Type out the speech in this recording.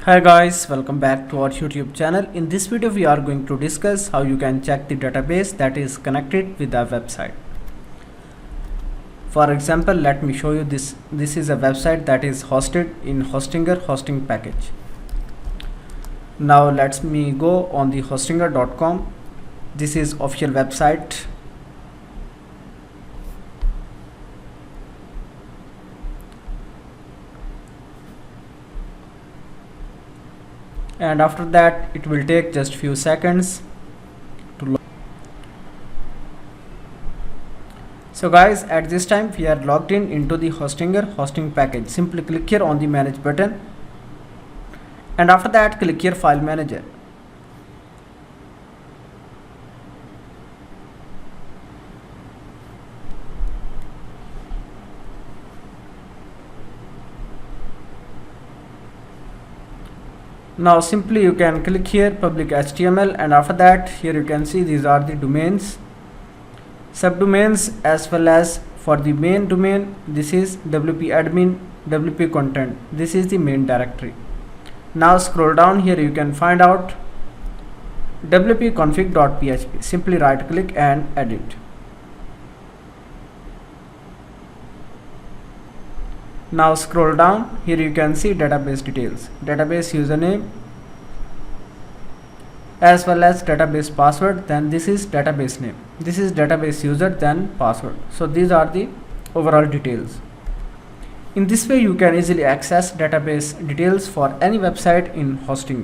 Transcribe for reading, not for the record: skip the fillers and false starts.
Hi guys, welcome back to our YouTube channel. In this video we are going to discuss how you can check the database that is connected with the website. For example, let me show you this. This is a website that is hosted in Hostinger hosting package. Now let me go on the hostinger.com. This is official website. And after that it will take just few seconds to log. So guys, at this time we are logged in into the Hostinger hosting package. Simply click here on the manage button, and after that click here file manager. Now simply you can click here public HTML, and after that here you can see these are the domains, subdomains, as well as for the main domain this is wp admin, wp content. This is the main directory. Now scroll down, here you can find out wp config.php. Simply right click and edit. Now scroll down, here you can see database details, database username as well as database password. Then this is database name, this is database user, then password. So these are the overall details. In this way you can easily access database details for any website in hosting.